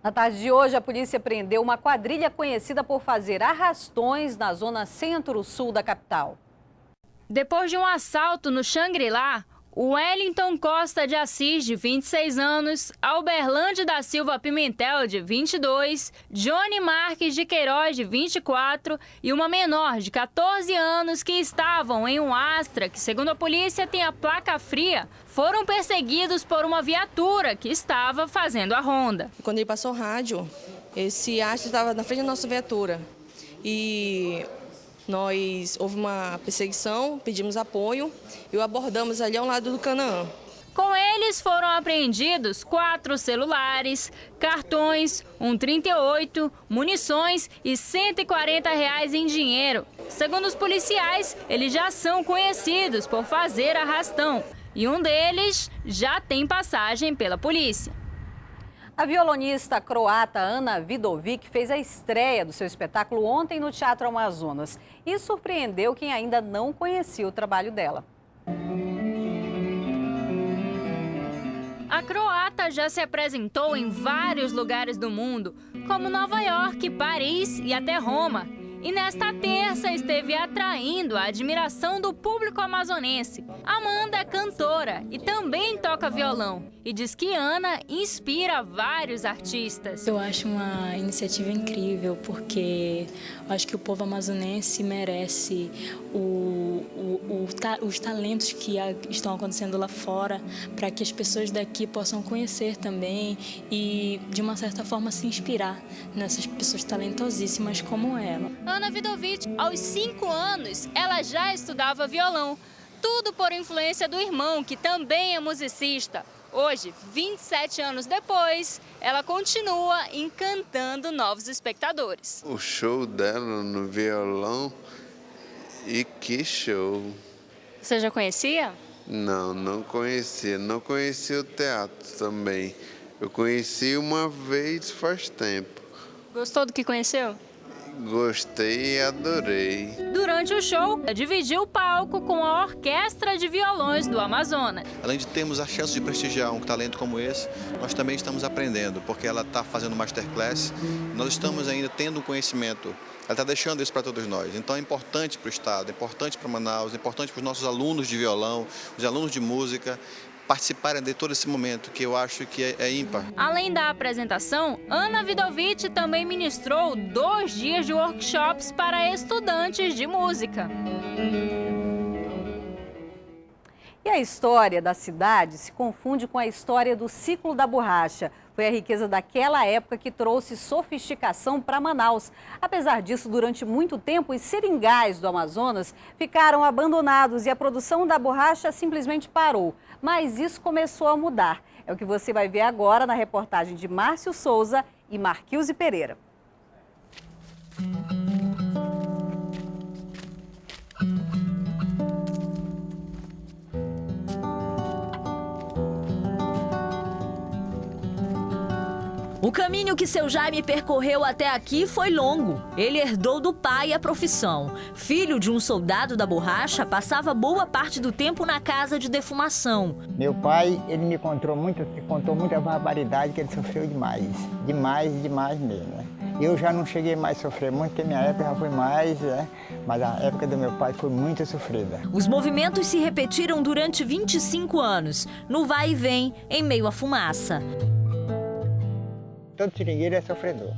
Na tarde de hoje, a polícia prendeu uma quadrilha conhecida por fazer arrastões na zona centro-sul da capital. Depois de um assalto no Xangri-Lá, Wellington Costa de Assis, de 26 anos, Alberlande da Silva Pimentel, de 22, Johnny Marques de Queiroz, de 24 e uma menor de 14 anos que estavam em um Astra, que segundo a polícia tem a placa fria, foram perseguidos por uma viatura que estava fazendo a ronda. Quando ele passou o rádio, esse Astra estava na frente da nossa viatura e houve uma perseguição, pedimos apoio e o abordamos ali ao lado do Canaã. Com eles foram apreendidos 4 celulares, cartões, um 38, munições e R$140 em dinheiro. Segundo os policiais, eles já são conhecidos por fazer arrastão e um deles já tem passagem pela polícia. A violonista croata Ana Vidovic fez a estreia do seu espetáculo ontem no Teatro Amazonas e surpreendeu quem ainda não conhecia o trabalho dela. A croata já se apresentou em vários lugares do mundo, como Nova York, Paris e até Roma. E nesta terça esteve atraindo a admiração do público amazonense. Amanda é cantora e também toca violão. E diz que Ana inspira vários artistas. Eu acho uma iniciativa incrível, porque eu acho que o povo amazonense merece os talentos que estão acontecendo lá fora, para que as pessoas daqui possam conhecer também e, de uma certa forma, se inspirar nessas pessoas talentosíssimas como ela. Ana Vidovic, aos 5 anos, ela já estudava violão. Tudo por influência do irmão, que também é musicista. Hoje, 27 anos depois, ela continua encantando novos espectadores. O show dela no violão, e que show! Você já conhecia? Não, não conhecia. Não conhecia o teatro também. Eu conheci uma vez faz tempo. Gostou do que conheceu? Gostei e adorei. Durante o show, ela dividiu o palco com a Orquestra de Violões do Amazonas. Além de termos a chance de prestigiar um talento como esse, nós também estamos aprendendo, porque ela está fazendo masterclass, nós estamos ainda tendo um conhecimento, ela está deixando isso para todos nós. Então é importante para o Estado, é importante para Manaus, é importante para os nossos alunos de violão, os alunos de música, participarem de todo esse momento, que eu acho que é ímpar. Além da apresentação, Ana Vidovic também ministrou 2 dias de workshops para estudantes de música. E a história da cidade se confunde com a história do ciclo da borracha. Foi a riqueza daquela época que trouxe sofisticação para Manaus. Apesar disso, durante muito tempo, os seringais do Amazonas ficaram abandonados e a produção da borracha simplesmente parou. Mas isso começou a mudar. É o que você vai ver agora na reportagem de Márcio Souza e Marquilze Pereira. O caminho que seu Jaime percorreu até aqui foi longo. Ele herdou do pai a profissão. Filho de um soldado da borracha, passava boa parte do tempo na casa de defumação. Meu pai, ele me contou muita barbaridade, que ele sofreu demais. Demais mesmo, né? Eu já não cheguei mais a sofrer muito, porque minha época já foi mais, né? Mas a época do meu pai foi muito sofrida. Os movimentos se repetiram durante 25 anos, no vai e vem, em meio à fumaça. Todo seringueiro é sofredor.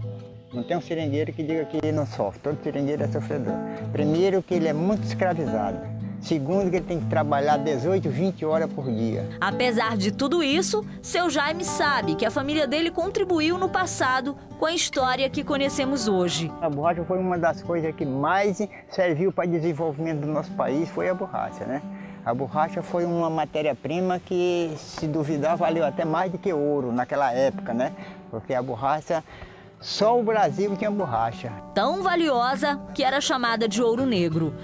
Não tem um seringueiro que diga que não sofre. Todo seringueiro é sofredor. Primeiro, que ele é muito escravizado. Segundo, que ele tem que trabalhar 18, 20 horas por dia. Apesar de tudo isso, seu Jaime sabe que a família dele contribuiu no passado com a história que conhecemos hoje. A borracha foi uma das coisas que mais serviu para o desenvolvimento do nosso país, foi a borracha, né? A borracha foi uma matéria-prima que, se duvidar, valeu até mais do que ouro naquela época, né? Porque a borracha, só o Brasil tinha borracha. Tão valiosa que era chamada de ouro negro.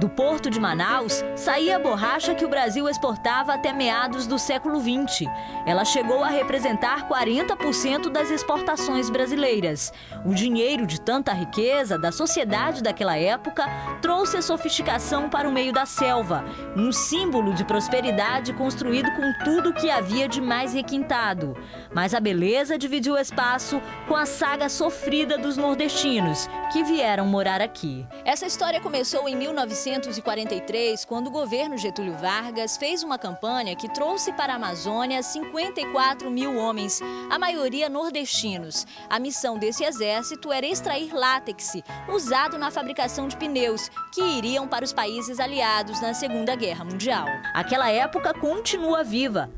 Do porto de Manaus, saía a borracha que o Brasil exportava até meados do século XX. Ela chegou a representar 40% das exportações brasileiras. O dinheiro de tanta riqueza da sociedade daquela época trouxe a sofisticação para o meio da selva, um símbolo de prosperidade construído com tudo que havia de mais requintado. Mas a beleza dividiu espaço com a saga sofrida dos nordestinos, que vieram morar aqui. Essa história começou em 1943, quando o governo Getúlio Vargas fez uma campanha que trouxe para a Amazônia 54 mil homens, a maioria nordestinos. A missão desse exército era extrair látex, usado na fabricação de pneus, que iriam para os países aliados na Segunda Guerra Mundial. Aquela época continua viva.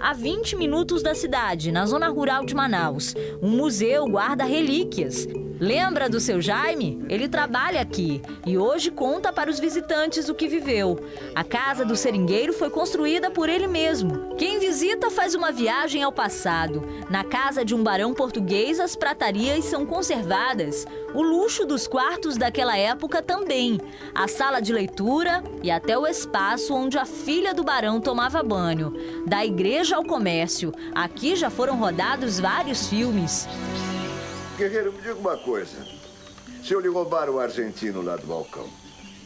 A 20 minutos da cidade, na zona rural de Manaus, um museu guarda relíquias. Lembra do seu Jaime? Ele trabalha aqui e hoje conta para os visitantes o que viveu. A casa do seringueiro foi construída por ele mesmo. Quem visita faz uma viagem ao passado. Na casa de um barão português, as pratarias são conservadas. O luxo dos quartos daquela época também. A sala de leitura e até o espaço onde a filha do barão tomava banho. Da igreja ao comércio, aqui já foram rodados vários filmes. Guerreiro, me diga uma coisa. Se eu lhe roubar o argentino lá do balcão,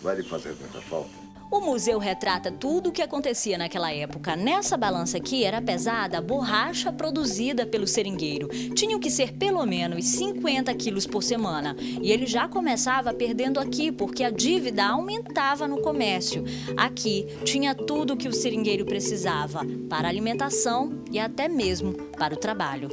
vai lhe fazer tanta falta? O museu retrata tudo o que acontecia naquela época. Nessa balança aqui era pesada a borracha produzida pelo seringueiro. Tinham que ser pelo menos 50 quilos por semana. E ele já começava perdendo aqui, porque a dívida aumentava no comércio. Aqui tinha tudo o que o seringueiro precisava, para a alimentação e até mesmo para o trabalho.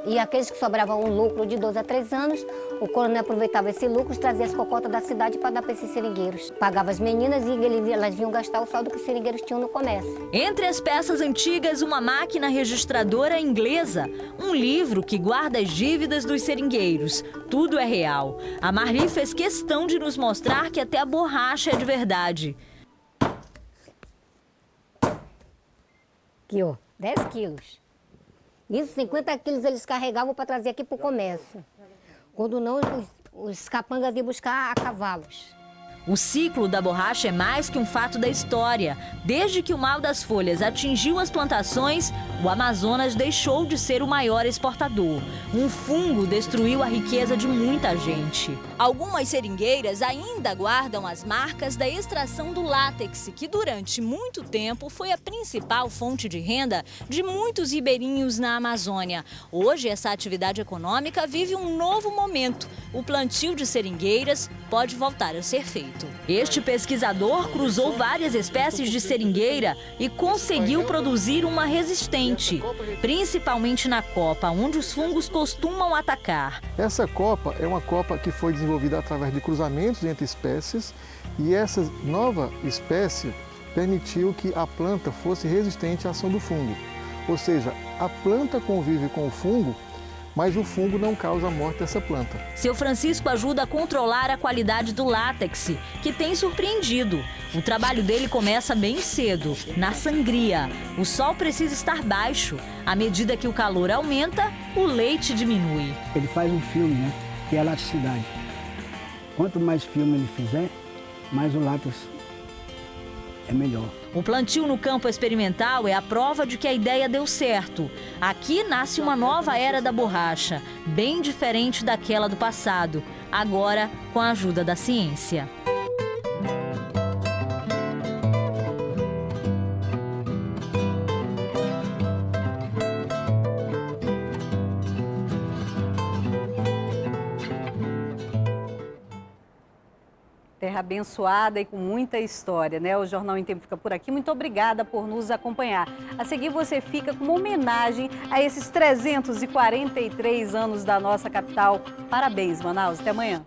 E aqueles que sobravam um lucro de 2 a 3 anos, o coronel aproveitava esse lucro e trazia as cocotas da cidade para dar para esses seringueiros. Pagava as meninas e elas vinham gastar o saldo que os seringueiros tinham no comércio. Entre as peças antigas, uma máquina registradora inglesa, um livro que guarda as dívidas dos seringueiros. Tudo é real. A Marli fez questão de nos mostrar que até a borracha é de verdade. Aqui, ó, 10 quilos. Isso, 50 quilos eles carregavam para trazer aqui para o comércio. Quando não, os capangas iam buscar a cavalos. O ciclo da borracha é mais que um fato da história. Desde que o mal das folhas atingiu as plantações, o Amazonas deixou de ser o maior exportador. Um fungo destruiu a riqueza de muita gente. Algumas seringueiras ainda guardam as marcas da extração do látex, que durante muito tempo foi a principal fonte de renda de muitos ribeirinhos na Amazônia. Hoje, essa atividade econômica vive um novo momento. O plantio de seringueiras pode voltar a ser feito. Este pesquisador cruzou várias espécies de seringueira e conseguiu produzir uma resistente, principalmente na copa, onde os fungos costumam atacar. Essa copa é uma copa que foi desenvolvida através de cruzamentos entre espécies e essa nova espécie permitiu que a planta fosse resistente à ação do fungo. Ou seja, a planta convive com o fungo, mas o fungo não causa a morte dessa planta. Seu Francisco ajuda a controlar a qualidade do látex, que tem surpreendido. O trabalho dele começa bem cedo, na sangria. O sol precisa estar baixo. À medida que o calor aumenta, o leite diminui. Ele faz um filme, né? Que é a laticidade. Quanto mais filme ele fizer, mais o látex é melhor. O plantio no campo experimental é a prova de que a ideia deu certo. Aqui nasce uma nova era da borracha, bem diferente daquela do passado, agora com a ajuda da ciência. Terra abençoada e com muita história, né? O Jornal em Tempo fica por aqui. Muito obrigada por nos acompanhar. A seguir, você fica com uma homenagem a esses 343 anos da nossa capital. Parabéns, Manaus. Até amanhã.